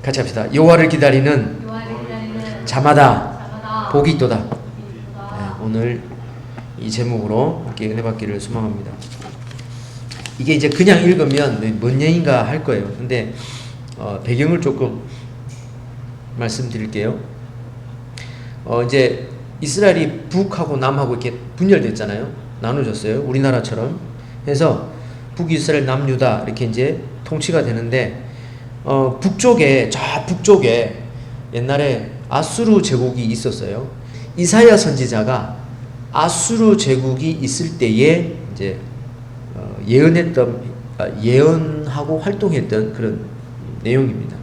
같이 합시다. 여호와를 기다리는 자마다 복이 있도다. 네, 오늘 이 제목으로 함께 은혜 받기를 소망합니다. 이게 이제 그냥 읽으면 뭔 얘기인가 할 거예요. 근데 배경을 조금 말씀드릴게요. 이제 이스라엘이 북하고 남하고 이렇게 분열됐잖아요. 나눠졌어요. 우리나라처럼. 그래서 북이스라엘, 남유다 이렇게 이제 통치가 되는데 북쪽에, 저 북쪽에 옛날에 아수르 제국이 있었어요. 이사야 선지자가 아수르 제국이 있을 때에 이제 예언하고 활동했던 그런 내용입니다.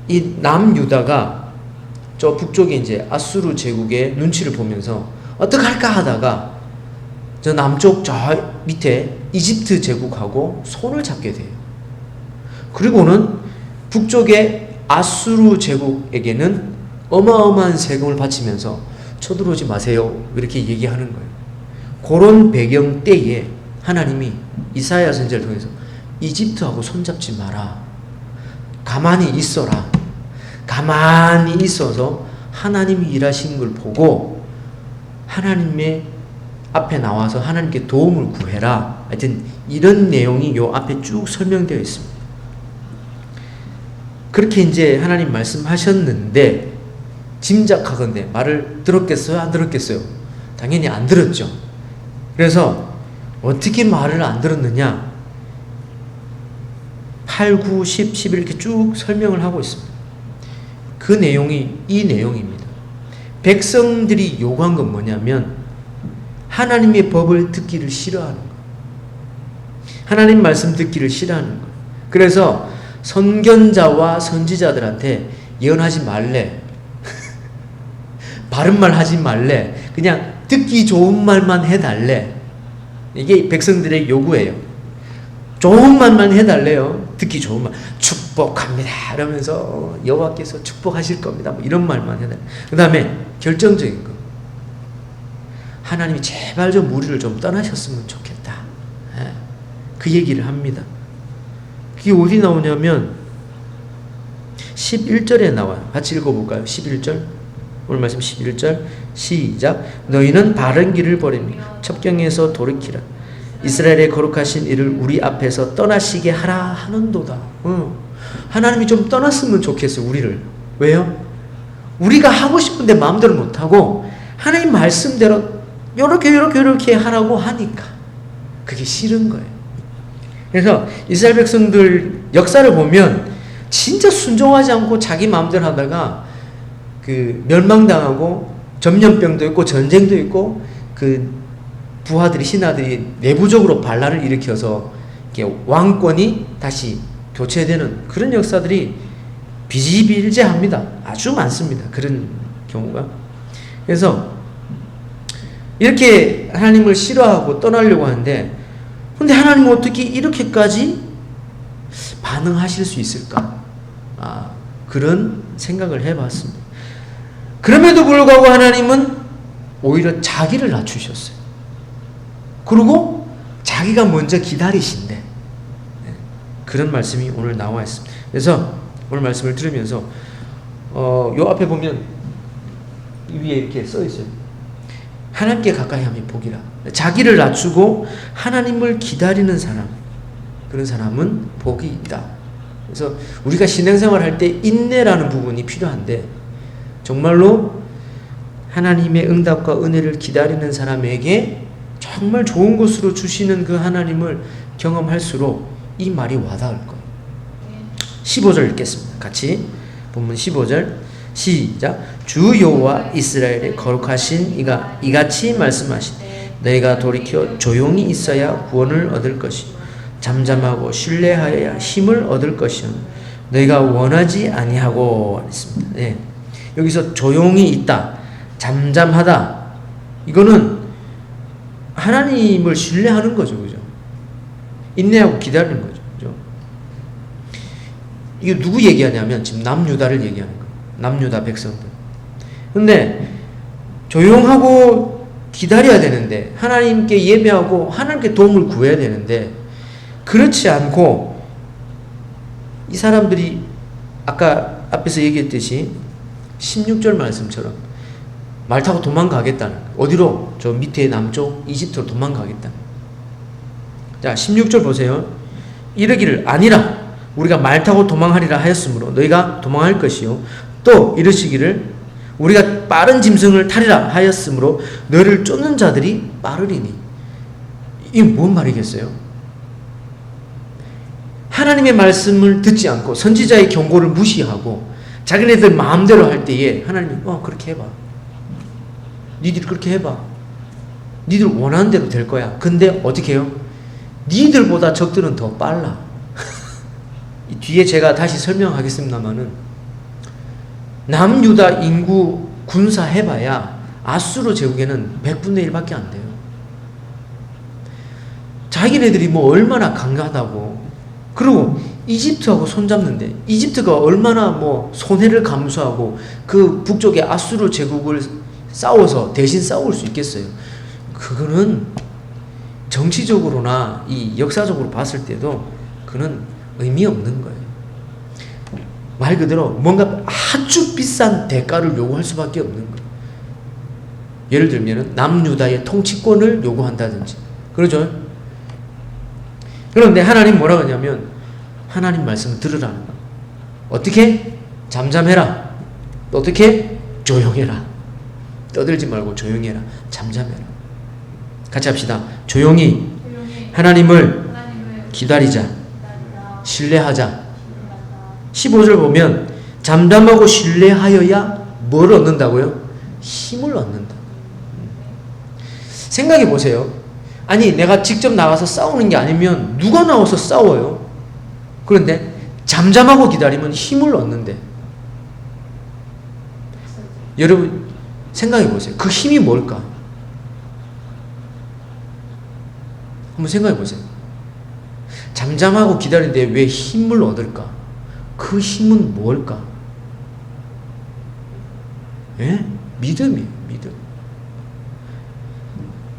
이 남유다가 저 북쪽에 이제 아수르 제국의 눈치를 보면서 어떡할까 하다가 저 남쪽 저 밑에 이집트 제국하고 손을 잡게 돼요. 그리고는 북쪽의 아수르 제국에게는 어마어마한 세금을 바치면서 쳐들어오지 마세요. 이렇게 얘기하는 거예요. 그런 배경 때에 하나님이 이사야 선지자를 통해서 이집트하고 손잡지 마라. 가만히 있어라. 가만히 있어서 하나님이 일하신 걸 보고 하나님의 앞에 나와서 하나님께 도움을 구해라. 하여튼 이런 내용이 요 앞에 쭉 설명되어 있습니다. 그렇게 이제 하나님 말씀하셨는데 짐작하건대 말을 들었겠어요? 안 들었겠어요? 당연히 안 들었죠. 그래서 어떻게 말을 안 들었느냐? 8, 9, 10, 11 이렇게 쭉 설명을 하고 있습니다. 그 내용이 이 내용입니다. 백성들이 요구한 건 뭐냐면 하나님의 법을 듣기를 싫어하는 거예요. 하나님 말씀 듣기를 싫어하는 거예요. 그래서 선견자와 선지자들한테 예언하지 말래. 바른 말 하지 말래. 그냥 듣기 좋은 말만 해달래. 이게 백성들의 요구예요. 좋은 말만 해달래요. 듣기 좋은 말. 축복합니다. 이러면서 여호와께서 축복하실 겁니다. 뭐 이런 말만 해달래. 그 다음에 결정적인 거. 하나님이 제발 좀 우리를 좀 떠나셨으면 좋겠다. 그 얘기를 합니다. 그게 어디 나오냐면 11절에 나와요. 같이 읽어볼까요? 11절. 오늘 말씀 11절 시작. 너희는 바른 길을 버리며 첩경에서 돌이키라. 이스라엘의 거룩하신 이를 우리 앞에서 떠나시게 하라 하는도다. 하나님이 좀 떠났으면 좋겠어요. 우리를. 왜요? 우리가 하고 싶은데 마음대로 못하고 하나님 말씀대로 요렇게 하라고 하니까 그게 싫은 거예요. 그래서 이스라엘 백성들 역사를 보면 진짜 순종하지 않고 자기 마음대로 하다가 그 멸망당하고 전염병도 있고 전쟁도 있고 그 부하들이 신하들이 내부적으로 반란을 일으켜서 이렇게 왕권이 다시 교체되는 그런 역사들이 비일비재합니다. 아주 많습니다. 그런 경우가. 그래서 이렇게 하나님을 싫어하고 떠나려고 하는데 근데 하나님은 어떻게 이렇게까지 반응하실 수 있을까? 그런 생각을 해봤습니다. 그럼에도 불구하고 하나님은 오히려 자기를 낮추셨어요. 그리고 자기가 먼저 기다리신대. 그런 말씀이 오늘 나와 있습니다. 그래서 오늘 말씀을 들으면서 요 앞에 보면 위에 이렇게 써 있어요. 하나님께 가까이 하면 복이라. 자기를 낮추고 하나님을 기다리는 사람, 그런 사람은 복이 있다. 그래서 우리가 신앙생활 할 때 인내라는 부분이 필요한데 정말로 하나님의 응답과 은혜를 기다리는 사람에게 정말 좋은 것으로 주시는 그 하나님을 경험할수록 이 말이 와닿을 거예요. 15절 읽겠습니다. 같이 본문 15절 시작. 주 여호와 이스라엘의 거룩하신 이가 이같이 말씀하시되 너희가 돌이켜 조용히 있어야 구원을 얻을 것이요 잠잠하고 신뢰하여야 힘을 얻을 것이요 너희가 원하지 아니하고 했습니다. 네. 여기서 조용히 있다, 잠잠하다, 이거는 하나님을 신뢰하는 거죠. 그죠? 인내하고 기다리는 거죠. 그죠? 이게 누구 얘기하냐면 지금 남유다를 얘기하는 거예요. 남유다 백성들. 근데 조용하고 기다려야 되는데 하나님께 예배하고 하나님께 도움을 구해야 되는데 그렇지 않고 이 사람들이 아까 앞에서 얘기했듯이 16절 말씀처럼 말 타고 도망가겠다는, 어디로? 저 밑에 남쪽 이집트로 도망가겠다. 자, 16절 보세요. 이르기를 아니라 우리가 말 타고 도망하리라 하였으므로 너희가 도망할 것이요 또 이르시기를 우리가 빠른 짐승을 타리라 하였으므로 너희를 쫓는 자들이 빠르리니. 이게 뭔 말이겠어요? 하나님의 말씀을 듣지 않고 선지자의 경고를 무시하고 자기네들 마음대로 할 때에 하나님이 그렇게 해봐. 니들 그렇게 해봐. 니들 원하는 대로 될 거야. 근데 어떻게 해요? 니들보다 적들은 더 빨라. 뒤에 제가 다시 설명하겠습니다만은 남유다 인구 군사 해봐야 아수르 제국에는 100분의 1밖에 안 돼요. 자기네들이 뭐 얼마나 강하다고. 그리고 이집트하고 손잡는데 이집트가 얼마나 뭐 손해를 감수하고 그 북쪽의 아수르 제국을 싸워서 대신 싸울 수 있겠어요. 그거는 정치적으로나 이 역사적으로 봤을 때도 그는 의미 없는 거예요. 말 그대로 뭔가 아주 비싼 대가를 요구할 수밖에 없는 거예요. 예를 들면 남유다의 통치권을 요구한다든지 그러죠. 그런데 하나님 뭐라고 하냐면 하나님 말씀을 들으라는 거예요. 어떻게? 잠잠해라. 어떻게? 조용해라. 떠들지 말고 조용해라. 잠잠해라. 같이 합시다. 조용히 하나님을 기다리자. 신뢰하자. 15절 보면 잠잠하고 신뢰하여야 뭘 얻는다고요? 힘을 얻는다. 생각해 보세요. 아니 내가 직접 나가서 싸우는 게 아니면 누가 나와서 싸워요? 그런데 잠잠하고 기다리면 힘을 얻는데 여러분 생각해 보세요. 그 힘이 뭘까? 한번 생각해 보세요. 잠잠하고 기다리는데 왜 힘을 얻을까? 그 힘은 뭘까? 예? 믿음이에요. 믿음.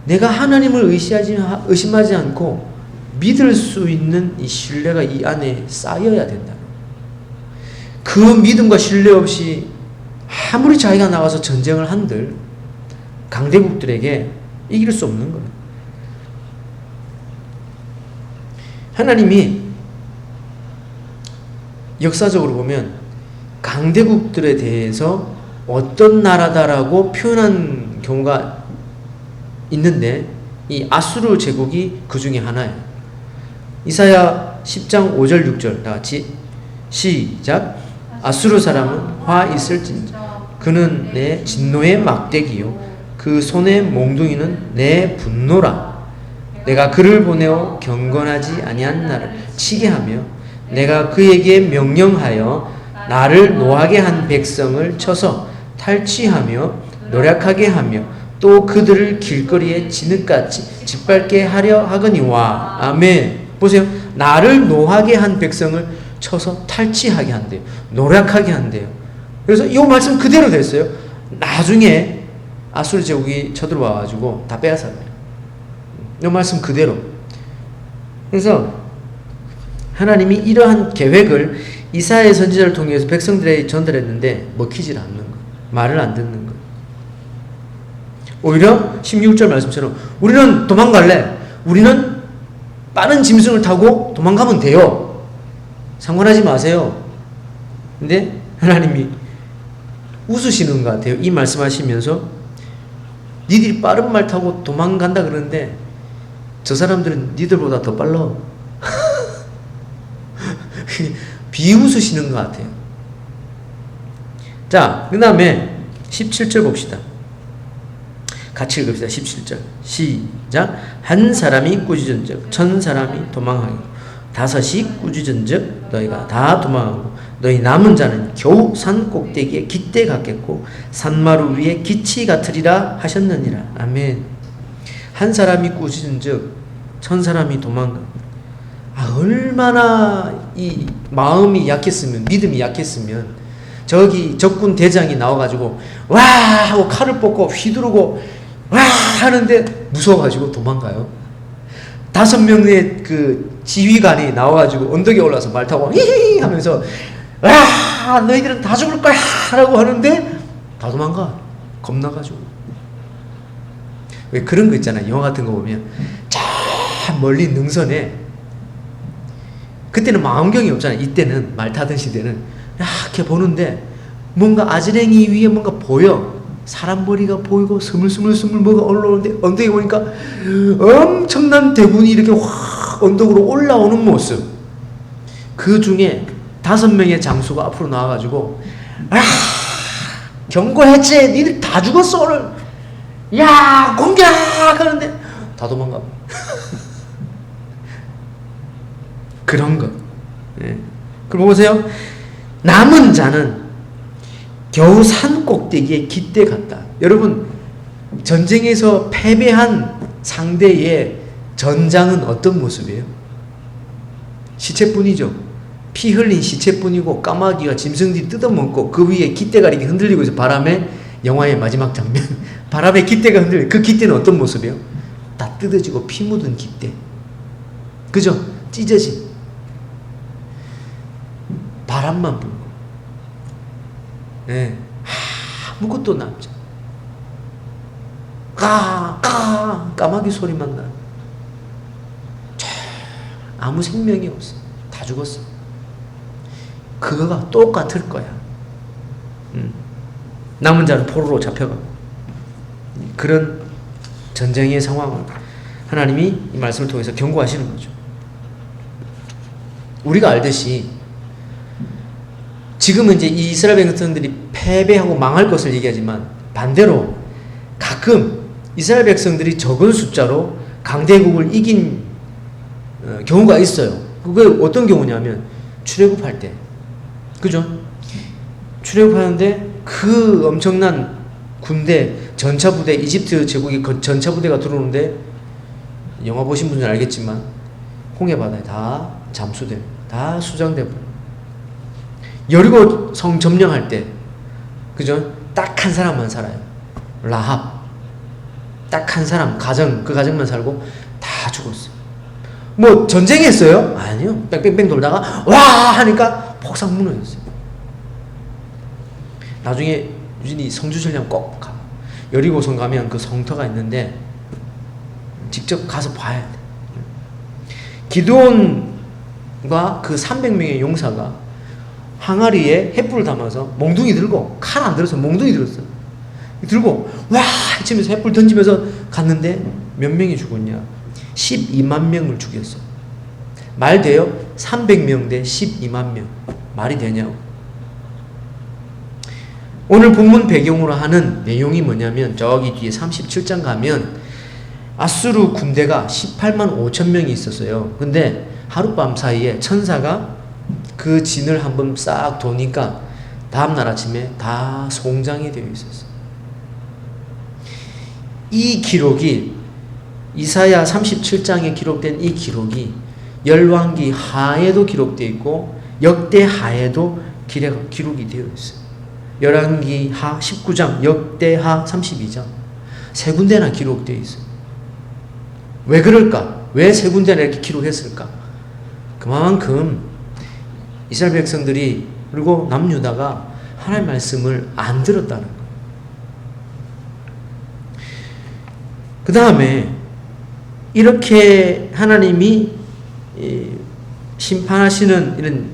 내가 하나님을 의심하지 않고 믿을 수 있는 이 신뢰가 이 안에 쌓여야 된다. 그 믿음과 신뢰 없이 아무리 자기가 나가서 전쟁을 한들 강대국들에게 이길 수 없는 거예요. 하나님이 역사적으로 보면 강대국들에 대해서 어떤 나라다라고 표현한 경우가 있는데 이 아수르 제국이 그 중에 하나예요. 이사야 10장 5절 6절 다 같이 시작. 아수르 사람은 화 있을진저 그는 내 진노의 막대기요 그 손의 몽둥이는 내 분노라. 내가 그를 보내어 경건하지 아니한 나를 치게 하며 내가 그에게 명령하여 나를 노하게 한 백성을 쳐서 탈취하며 노략하게 하며 또 그들을 길거리에 진흙같이 짓밟게 하려 하거니와. 아멘. 보세요. 나를 노하게 한 백성을 쳐서 탈취하게 한대요. 노략하게 한대요. 그래서 이 말씀 그대로 됐어요. 나중에 아수르 제국이 쳐들어와가지고 다 빼앗아가요. 이 말씀 그대로. 그래서 하나님이 이러한 계획을 이사야 선지자를 통해서 백성들에게 전달했는데 먹히질 않는 거예요. 말을 안 듣는 거예요. 오히려 16절 말씀처럼 우리는 도망갈래. 우리는 빠른 짐승을 타고 도망가면 돼요. 상관하지 마세요. 근데 하나님이 웃으시는 것 같아요. 이 말씀하시면서 니들이 빠른 말 타고 도망간다 그러는데 저 사람들은 니들보다 더 빨라. 비웃으시는 것 같아요. 자, 그 다음에 17절 봅시다. 같이 읽읍시다. 17절 시작. 한 사람이 꾸짖은즉 천 사람이 도망하고 다섯이 꾸짖은즉 너희가 다 도망하고 너희 남은 자는 겨우 산 꼭대기에 깃대 같겠고 산마루 위에 기치 같으리라 하셨느니라. 아멘. 한 사람이 꾸짖은즉 천 사람이 도망가. 얼마나 이 마음이 약했으면, 믿음이 약했으면 저기 적군 대장이 나와가지고 와 하고 칼을 뽑고 휘두르고 와 하는데 무서워가지고 도망가요. 5명의 그 지휘관이 나와가지고 언덕에 올라서 말 타고 히히 하면서 아, 너희들은 다 죽을 거야! 라고 하는데 다 도망가. 겁나가지고. 왜 그런 거 있잖아요. 영화 같은 거 보면 저 멀리 능선에, 그때는 망원경이 없잖아요. 이때는 말 타던 시대는 이렇게 보는데 뭔가 아지랭이 위에 뭔가 보여. 사람 머리가 보이고 스물스물 뭐가 올라오는데 언덕에 보니까 엄청난 대군이 이렇게 확 언덕으로 올라오는 모습. 그 중에 5명의 장수가 앞으로 나와가지고 경고했지. 니들 다 죽었어 오늘. 야, 공격! 하는데 다 도망가. 그런 거. 예. 그럼 보세요. 남은 자는 겨우 산 꼭대기에 깃대 같다. 여러분, 전쟁에서 패배한 상대의 전장은 어떤 모습이에요? 시체뿐이죠. 피 흘린 시체뿐이고 까마귀가 짐승들이 뜯어먹고 그 위에 깃대가 이렇게 흔들리고 있어요. 바람에, 영화의 마지막 장면. 바람에 깃대가 흔들려. 그 깃대는 어떤 모습이에요? 다 뜯어지고 피 묻은 깃대. 그죠? 찢어진. 바람만 불고. 네. 아무것도 남지. 까마귀 소리만 나. 아무 생명이 없어. 다 죽었어. 그거가 똑같을 거야. 남은 자는 포로로 잡혀가고. 그런 전쟁의 상황을 하나님이 이 말씀을 통해서 경고하시는 거죠. 우리가 알듯이 지금은 이제 이 이스라엘 백성들이 패배하고 망할 것을 얘기하지만 반대로 가끔 이스라엘 백성들이 적은 숫자로 강대국을 이긴 경우가 있어요. 그게 어떤 경우냐면 출애굽할 때. 그죠? 출애굽하는데 그 엄청난 군대, 전차부대, 이집트 제국의 전차부대가 들어오는데 영화 보신 분들은 알겠지만 홍해바다에 다 잠수되고 다 수장되고 여리고 성 점령할 때, 그죠? 딱 한 사람만 살아요. 라합. 딱 한 사람, 그 가정만 살고 다 죽었어요. 뭐 전쟁했어요? 아니요. 뺑뺑뺑 돌다가 와 하니까 폭삭 무너졌어요. 나중에 유진이 성주 전령 꼭 가. 여리고성 가면 그 성터가 있는데 직접 가서 봐야 돼. 기드온과 그 300명의 용사가 항아리에 횃불을 담아서 몽둥이 들고, 칼 안 들었어. 몽둥이 들었어. 들고 와 치면서 횃불 던지면서 갔는데 몇 명이 죽었냐? 12만 명을 죽였어. 말 돼요? 300명 대 12만 명. 말이 되냐고. 오늘 본문 배경으로 하는 내용이 뭐냐면 저기 뒤에 37장 가면 아수르 군대가 18만 5천 명이 있었어요. 근데 하룻밤 사이에 천사가 그 진을 한번 싹 도니까 다음날 아침에 다 송장이 되어 있었어요. 이 기록이 이사야 37장에 기록된 이 기록이 열왕기 하에도 기록되어 있고 역대 하에도 기록이 되어 있어요. 열왕기 하 19장, 역대 하 32장 세 군데나 기록되어 있어요. 왜 그럴까? 왜 세 군데나 이렇게 기록했을까? 그만큼 이스라엘 백성들이 그리고 남유다가 하나님의 말씀을 안 들었다는 거예요. 그 다음에 이렇게 하나님이 심판하시는 이런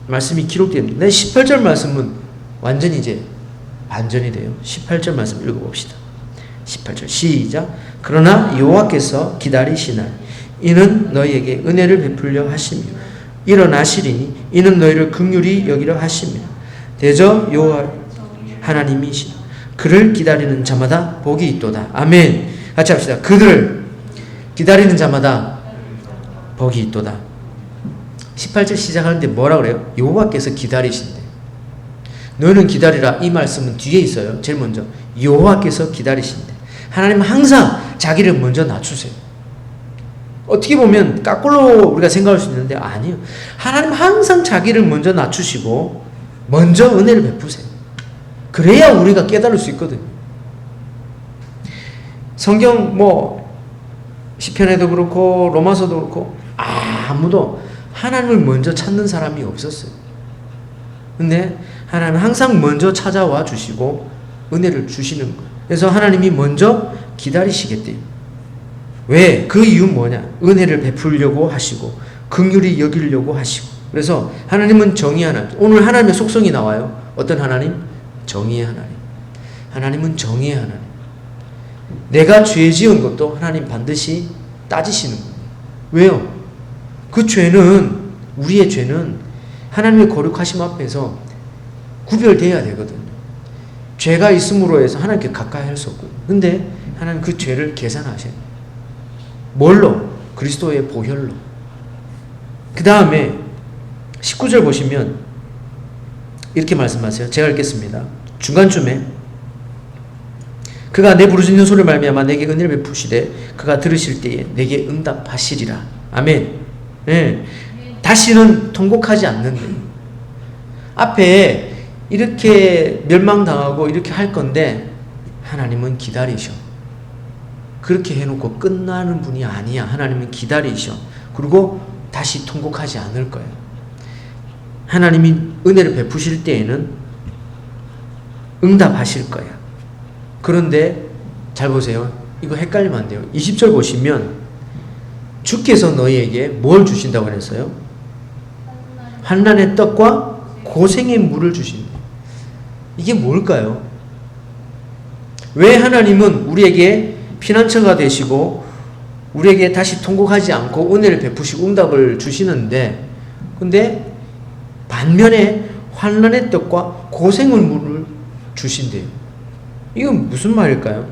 말씀이 기록되는데 18절 말씀은 완전히 이제 반전이 돼요. 18절 말씀 읽어봅시다. 18절 시작. 그러나 여호와께서 기다리시나니 이는 너희에게 은혜를 베풀려 하시며 일어나시리니 이는 너희를 긍휼히 여기려 하시며 대저 여호와 하나님이시라. 그를 기다리는 자마다 복이 있도다. 아멘. 같이 합시다. 그들을 기다리는 자마다 복이 있도다. 18절 시작하는데 뭐라 그래요? 여호와께서 기다리신대. 너희는 기다리라. 이 말씀은 뒤에 있어요. 제일 먼저 여호와께서 기다리신대. 하나님은 항상 자기를 먼저 낮추세요. 어떻게 보면 까꿀로 우리가 생각할 수 있는데 아니요. 하나님 항상 자기를 먼저 낮추시고 먼저 은혜를 베푸세요. 그래야 우리가 깨달을 수 있거든요. 성경 시편에도 그렇고 로마서도 그렇고 아무도 하나님을 먼저 찾는 사람이 없었어요. 근데 하나님은 항상 먼저 찾아와 주시고 은혜를 주시는 거예요. 그래서 하나님이 먼저 기다리시겠대요. 왜? 그 이유는 뭐냐? 은혜를 베풀려고 하시고 긍휼히 여기려고 하시고. 그래서 하나님은 정의의 하나님. 오늘 하나님의 속성이 나와요. 어떤 하나님? 정의의 하나님. 하나님은 정의의 하나님. 내가 죄 지은 것도 하나님 반드시 따지시는 거예요. 왜요? 그 죄는, 우리의 죄는 하나님의 거룩하심 앞에서 구별돼야 되거든요. 죄가 있음으로 해서 하나님께 가까이 할 수 없거든요. 근데 하나님 그 죄를 계산하셔요. 뭘로? 그리스도의 보혈로. 그 다음에 19절 보시면 이렇게 말씀하세요. 제가 읽겠습니다. 중간쯤에 그가 내 부르짖는 소리를 말미암아 내게 은혜를 베푸시되 그가 들으실 때에 내게 응답하시리라. 아멘. 네. 다시는 통곡하지 않는데. 앞에 이렇게 멸망당하고 이렇게 할 건데 하나님은 기다리셔. 그렇게 해놓고 끝나는 분이 아니야. 하나님은 기다리셔. 그리고 다시 통곡하지 않을 거예요. 하나님이 은혜를 베푸실 때에는 응답하실 거야. 그런데 잘 보세요. 이거 헷갈리면 안 돼요. 20절 보시면 주께서 너희에게 뭘 주신다고 그랬어요? 환난의 떡과 고생의 물을 주신다. 이게 뭘까요? 왜 하나님은 우리에게 피난처가 되시고 우리에게 다시 통곡하지 않고 은혜를 베푸시고 응답을 주시는데, 근데 반면에 환난의 떡과 고생의 물을 주신대요. 이건 무슨 말일까요?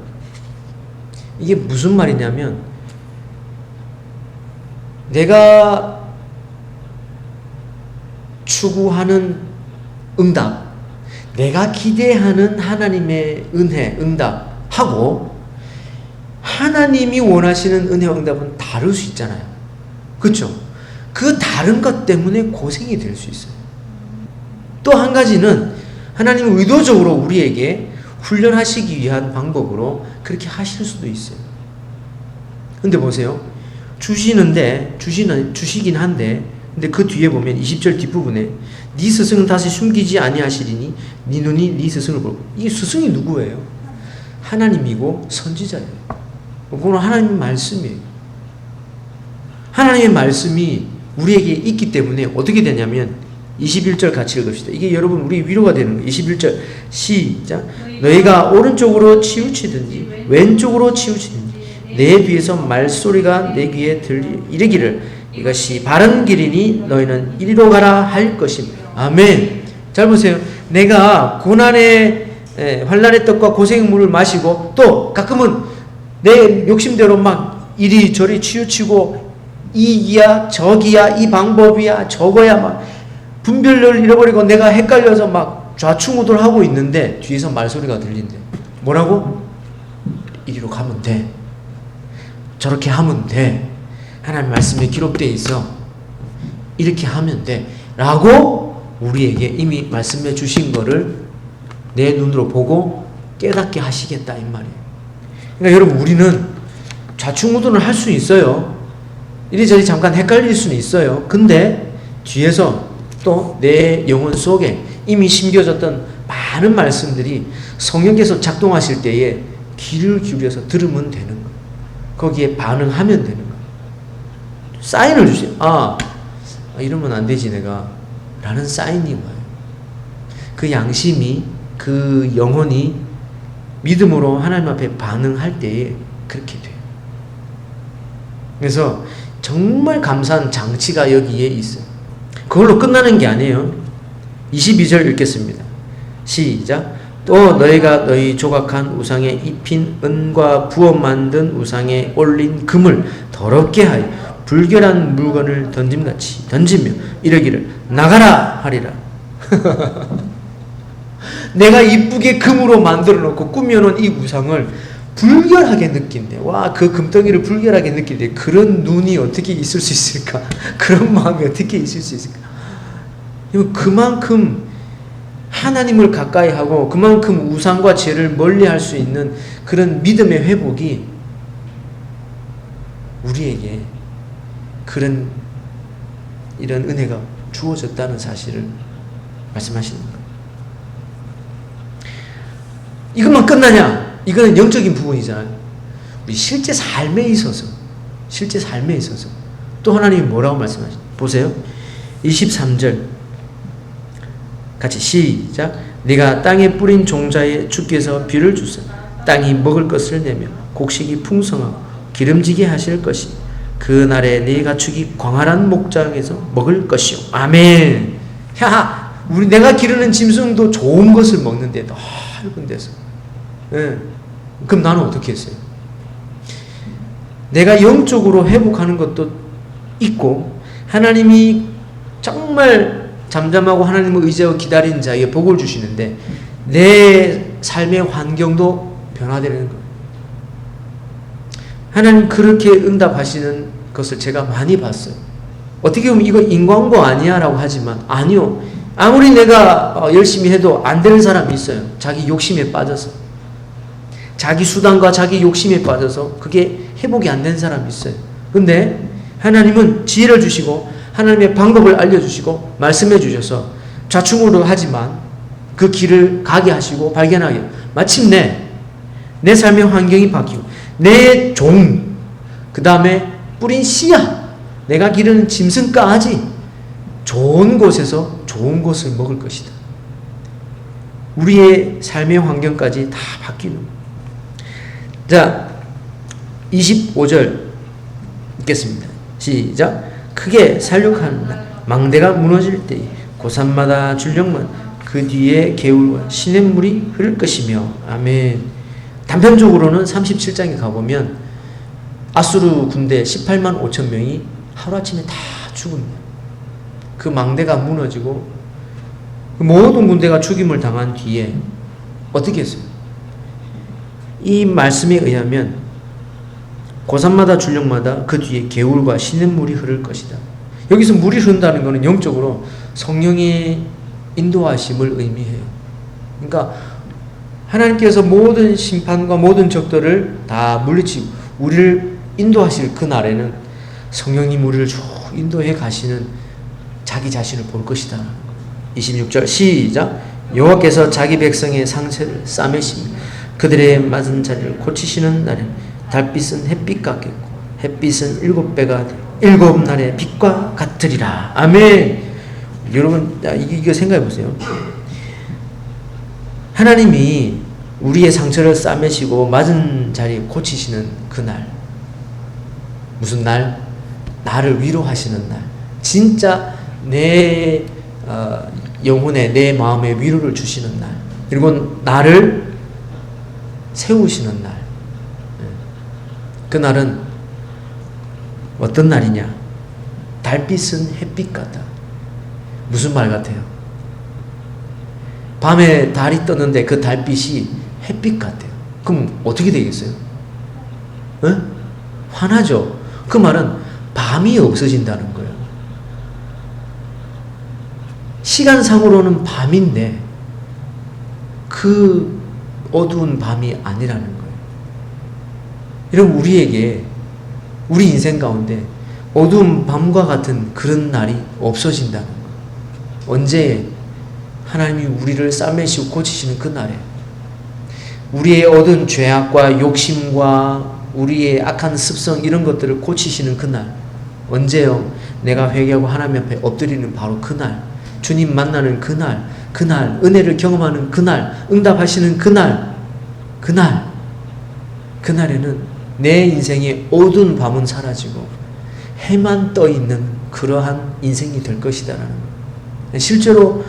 이게 무슨 말이냐면 내가 추구하는 응답, 내가 기대하는 하나님의 은혜, 응답하고 하나님이 원하시는 은혜, 응답은 다를 수 있잖아요. 그렇죠? 그 다른 것 때문에 고생이 될 수 있어요. 또 한 가지는 하나님은 의도적으로 우리에게 훈련하시기 위한 방법으로 그렇게 하실 수도 있어요. 근데 보세요. 주시긴 한데, 근데 그 뒤에 보면 20절 뒷부분에 네 스승은 다시 숨기지 아니하시리니 네 눈이 네 스승을 보고. 이 스승이 누구예요? 하나님이고 선지자예요. 그건 하나님의 말씀이에요. 하나님의 말씀이 우리에게 있기 때문에 어떻게 되냐면 21절 같이 읽읍시다. 이게 여러분 우리 위로가 되는 거예요. 21절 시작. 너희가 오른쪽으로 치우치든지 왼쪽으로 치우치든지 내 귀에서 말소리가 내 귀에 이르기를 이것이 바른 길이니 너희는 이리로 가라 할 것입니다. 아멘. 잘 보세요. 내가 고난의 환난의 떡과 고생의 물을 마시고 또 가끔은 내 욕심대로 막 이리저리 치우치고 이야 저기야 이 방법이야 저거야 막 분별력을 잃어버리고 내가 헷갈려서 막 좌충우돌하고 있는데 뒤에서 말소리가 들린대. 뭐라고? 이리로 가면 돼. 저렇게 하면 돼. 하나님 말씀에 기록되어 있어. 이렇게 하면 돼. 라고 우리에게 이미 말씀해 주신 거를 내 눈으로 보고 깨닫게 하시겠다 이 말이에요. 그러니까 여러분 우리는 좌충우돌을 할 수 있어요. 이리저리 잠깐 헷갈릴 수는 있어요. 근데 뒤에서 또 내 영혼 속에 이미 심겨졌던 많은 말씀들이 성령께서 작동하실 때에 귀를 기울여서 들으면 되는 거예요. 거기에 반응하면 되는 거예요. 사인을 주세요. 이러면 안 되지 내가 라는 사인이 와요. 그 양심이, 그 영혼이 믿음으로 하나님 앞에 반응할 때에 그렇게 돼요. 그래서 정말 감사한 장치가 여기에 있어요. 그걸로 끝나는 게 아니에요. 22절 읽겠습니다. 시작. 또 너희가 너희 조각한 우상에 입힌 은과 부어 만든 우상에 올린 금을 더럽게 하여 불결한 물건을 던짐같이 던지며 이러기를 나가라 하리라. 내가 이쁘게 금으로 만들어 놓고 꾸며놓은 이 우상을 불결하게 느낀대. 와, 그 금덩이를 불결하게 느낄 때 그런 눈이 어떻게 있을 수 있을까? 그런 마음이 어떻게 있을 수 있을까? 그만큼 하나님을 가까이 하고 그만큼 우상과 죄를 멀리 할 수 있는 그런 믿음의 회복이 우리에게 이런 은혜가 주어졌다는 사실을 말씀하시는 거예요. 이것만 끝나냐? 이거는 영적인 부분이잖아요. 우리 실제 삶에 있어서 또 하나님이 뭐라고 말씀하시죠? 보세요. 23절 같이 시작. 네가 땅에 뿌린 종자에 주께서 비를 주사 땅이 먹을 것을 내며 곡식이 풍성하고 기름지게 하실 것이 그날에 네 가축이 광활한 목장에서 먹을 것이요. 아멘. 야, 내가 기르는 짐승도 좋은 것을 먹는데 넓은 데서. 네. 그럼 나는 어떻게 했어요? 내가 영적으로 회복하는 것도 있고 하나님이 정말 잠잠하고 하나님을 의지하고 기다리는 자에게 복을 주시는데 내 삶의 환경도 변화되는 거예요. 하나님 그렇게 응답하시는 것을 제가 많이 봤어요. 어떻게 보면 이거 인광고 아니야 라고 하지만 아니요. 아무리 내가 열심히 해도 안 되는 사람이 있어요. 자기 욕심에 빠져서. 자기 수단과 자기 욕심에 빠져서 그게 회복이 안 된 사람이 있어요. 근데 하나님은 지혜를 주시고 하나님의 방법을 알려주시고 말씀해 주셔서 좌충우로 하지만 그 길을 가게 하시고 발견하게 마침내 내 삶의 환경이 바뀌고 내 종, 그 다음에 뿌린 씨앗, 내가 기르는 짐승까지 좋은 곳에서 좋은 것을 먹을 것이다. 우리의 삶의 환경까지 다 바뀌는 거예요. 자, 25절 읽겠습니다. 시작. 크게 살육하는 날 망대가 무너질 때에 고산마다 줄령만 그 뒤에 개울과 시냇물이 흐를 것이며 아멘. 단편적으로는 37장에 가보면 아수르 군대 18만 5천 명이 하루아침에 다 죽습니다. 그 망대가 무너지고 그 모든 군대가 죽임을 당한 뒤에 어떻게 했어요? 이 말씀에 의하면 고산마다 줄령마다 그 뒤에 개울과 시냇물이 흐를 것이다. 여기서 물이 흐른다는 것은 영적으로 성령의 인도하심을 의미해요. 그러니까 하나님께서 모든 심판과 모든 적들을 다 물리치고 우리를 인도하실 그날에는 성령님 우리를 쭉 인도해 가시는 자기 자신을 볼 것이다. 26절 시작. 여호와께서 자기 백성의 상처를 싸매시며 그들의 맞은 자리를 고치시는 날에 달빛은 햇빛 같겠고 햇빛은 7배가 7날의 빛과 같으리라. 아멘. 여러분 이거 생각해 보세요. 하나님이 우리의 상처를 싸매시고 맞은 자리에 고치시는 그날, 무슨 날? 나를 위로하시는 날. 진짜 내 영혼에 내 마음에 위로를 주시는 날. 그리고 나를 세우시는 날. 그날은 어떤 날이냐? 달빛은 햇빛 같다. 무슨 말 같아요? 밤에 달이 떴는데 그 달빛이 햇빛 같아요. 그럼 어떻게 되겠어요? 화나죠? 그 말은 밤이 없어진다는 거예요. 시간상으로는 밤인데 그 어두운 밤이 아니라는 거예요. 여러분 우리에게 우리 인생 가운데 어두운 밤과 같은 그런 날이 없어진다는 거예요. 언제? 하나님이 우리를 싸매시고 고치시는 그 날에 우리의 얻은 죄악과 욕심과 우리의 악한 습성 이런 것들을 고치시는 그날. 언제요? 내가 회개하고 하나님 앞에 엎드리는 바로 그날, 주님 만나는 그날, 은혜를 경험하는 그날, 응답하시는 그날에는 내 인생의 어두운 밤은 사라지고 해만 떠 있는 그러한 인생이 될 것이다라는 거예요. 실제로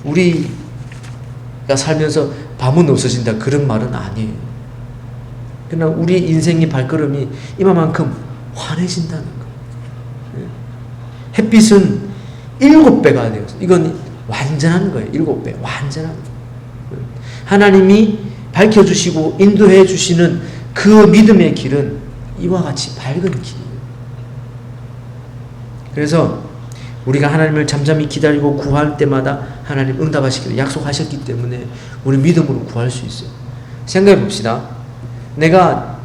우리가 살면서 밤은 없어진다 그런 말은 아니에요. 그러나 우리 인생의 발걸음이 이만큼 환해진다는 거예요. 햇빛은 7배가 되어서 이건 완전한 거예요. 7배 완전한 거예요. 하나님이 밝혀주시고 인도해 주시는 그 믿음의 길은 이와 같이 밝은 길이에요. 그래서 우리가 하나님을 잠잠히 기다리고 구할 때마다 하나님 응답하시기를 약속하셨기 때문에 우리 믿음으로 구할 수 있어요. 생각해 봅시다. 내가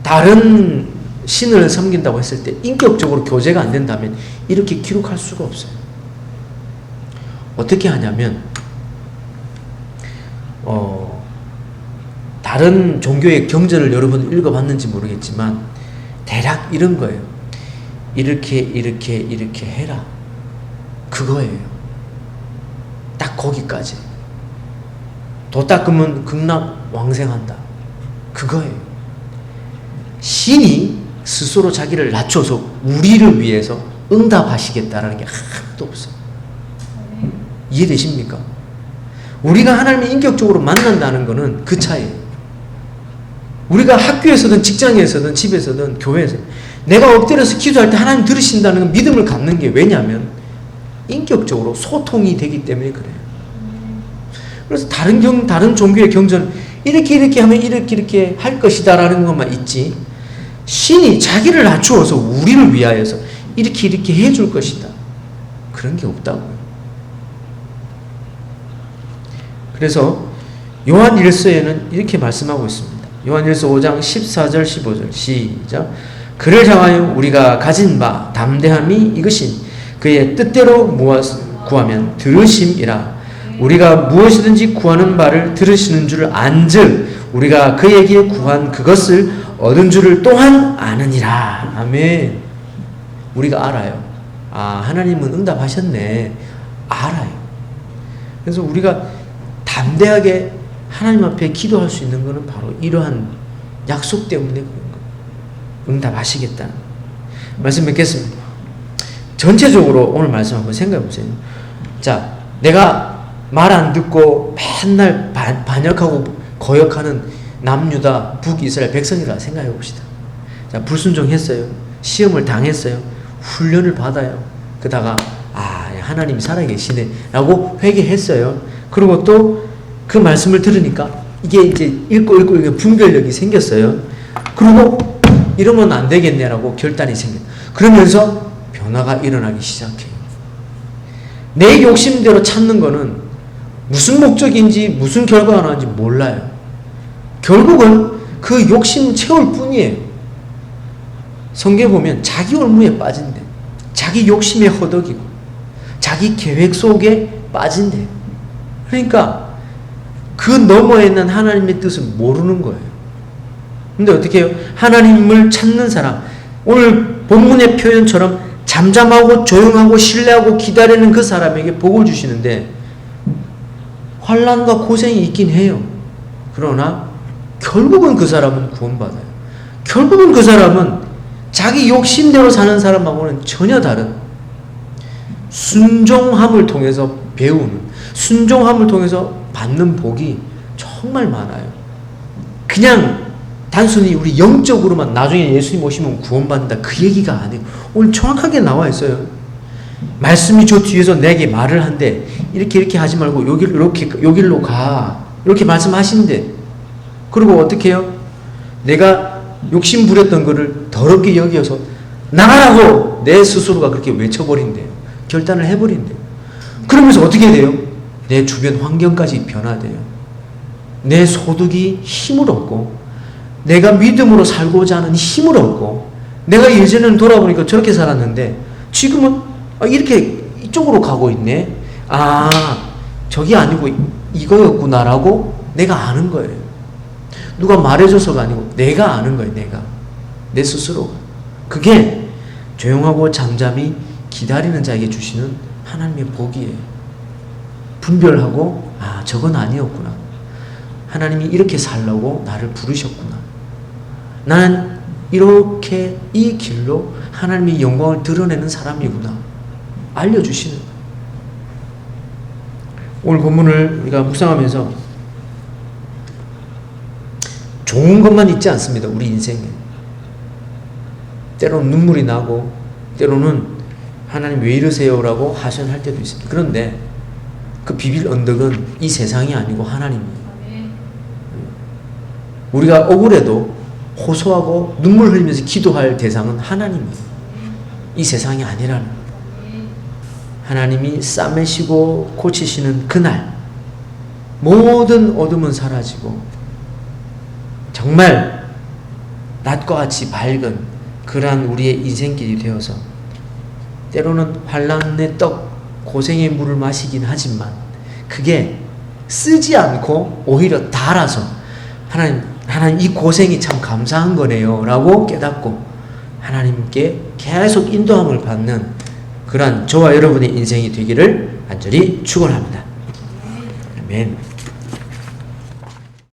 다른 신을 섬긴다고 했을 때 인격적으로 교제가 안 된다면 이렇게 기록할 수가 없어요. 어떻게 하냐면 다른 종교의 경전을 여러분 읽어봤는지 모르겠지만 대략 이런 거예요. 이렇게 해라. 그거예요. 딱 거기까지. 도 닦으면 극락왕생한다. 그거예요. 신이 스스로 자기를 낮춰서 우리를 위해서 응답하시겠다라는 게 하나도 없어요. 이해되십니까? 우리가 하나님을 인격적으로 만난다는 것은 그 차이에요. 우리가 학교에서든 직장에서든 집에서든 교회에서든 내가 엎드려서 기도할 때 하나님 들으신다는 믿음을 갖는 게 왜냐하면 인격적으로 소통이 되기 때문에 그래요. 그래서 다른 종교의 경전 이렇게 하면 이렇게 할 것이다 라는 것만 있지 신이 자기를 낮추어서 우리를 위하여서 이렇게 해줄 것이다. 그런 게 없다고요. 그래서 요한일서에는 이렇게 말씀하고 있습니다. 요한일서 5장 14절 15절 시작. 그를 향하여 우리가 가진 바 담대함이 이것이니 그의 뜻대로 무엇을 구하면 들으심이라. 우리가 무엇이든지 구하는 바를 들으시는 줄 안즉 우리가 그에게 구한 그것을 얻은 줄을 또한 아느니라. 아멘. 우리가 알아요. 하나님은 응답하셨네. 알아요. 그래서 우리가 담대하게 하나님 앞에 기도할 수 있는 것은 바로 이러한 약속 때문에 그런 거예요. 응답하시겠다는 말씀 뵙겠습니다. 전체적으로 오늘 말씀 한번 생각해 보세요. 자, 내가 말 안 듣고 맨날 반역하고 거역하는 남유다 북이스라엘 백성이라 생각해 봅시다. 자, 불순종했어요. 시험을 당했어요. 훈련을 받아요. 그러다가 하나님이 살아계시네 라고 회개했어요. 그리고 또 그 말씀을 들으니까 이게 이제 읽고 분별력이 생겼어요. 그리고 이러면 안 되겠네라고 결단이 생겨요. 그러면서 변화가 일어나기 시작해요. 내 욕심대로 찾는 거는 무슨 목적인지 무슨 결과가 나는지 몰라요. 결국은 그 욕심 채울 뿐이에요. 성경에 보면 자기 올무에 빠진대. 자기 욕심에 허덕이고 자기 계획 속에 빠진대. 그러니까 그 너머에 있는 하나님의 뜻을 모르는 거예요. 근데 어떻게 해요? 하나님을 찾는 사람, 오늘 본문의 표현처럼 잠잠하고 조용하고 신뢰하고 기다리는 그 사람에게 복을 주시는데 환난과 고생이 있긴 해요. 그러나 결국은 그 사람은 구원받아요. 결국은 그 사람은 자기 욕심대로 사는 사람하고는 전혀 다른 순종함을 통해서 배우는, 순종함을 통해서 받는 복이 정말 많아요. 그냥 단순히 우리 영적으로만 나중에 예수님 오시면 구원받는다 그 얘기가 아니에요. 오늘 정확하게 나와 있어요. 말씀이 저 뒤에서 내게 말을 한대. 이렇게 하지 말고 여길로 가. 이렇게 말씀하신대. 그리고 어떻게 해요? 내가 욕심 부렸던 거를 더럽게 여겨서 나가라고 내 스스로가 그렇게 외쳐버린대요. 결단을 해버린대요. 그러면서 어떻게 돼요? 내 주변 환경까지 변화돼요. 내 소득이 힘을 얻고 내가 믿음으로 살고자 하는 힘을 얻고 내가 예전에는 돌아보니까 저렇게 살았는데 지금은 이렇게 이쪽으로 가고 있네. 저기 아니고 이거였구나라고 내가 아는 거예요. 누가 말해줘서가 아니고 내가 아는 거예요. 내가. 내 스스로. 그게 조용하고 잠잠히 기다리는 자에게 주시는 하나님의 복이에요. 분별하고 저건 아니었구나. 하나님이 이렇게 살라고 나를 부르셨구나. 나는 이렇게 이 길로 하나님의 영광을 드러내는 사람이구나. 알려주시는 거예요. 오늘 본문을 우리가 묵상하면서 좋은 것만 있지 않습니다. 우리 인생에. 때로는 눈물이 나고 때로는 하나님 왜 이러세요? 라고 하소연할 때도 있습니다. 그런데 그 비빌 언덕은 이 세상이 아니고 하나님이에요. 우리가 억울해도 호소하고 눈물 흘리면서 기도할 대상은 하나님이에요. 이 세상이 아니라는 거예요. 하나님이 싸매시고 고치시는 그날 모든 어둠은 사라지고 정말 낮과 같이 밝은 그러한 우리의 인생길이 되어서 때로는 환난의 떡, 고생의 물을 마시긴 하지만 그게 쓰지 않고 오히려 달아서 하나님 이 고생이 참 감사한 거네요 라고 깨닫고 하나님께 계속 인도함을 받는 그러한 저와 여러분의 인생이 되기를 간절히 축원합니다. 아멘.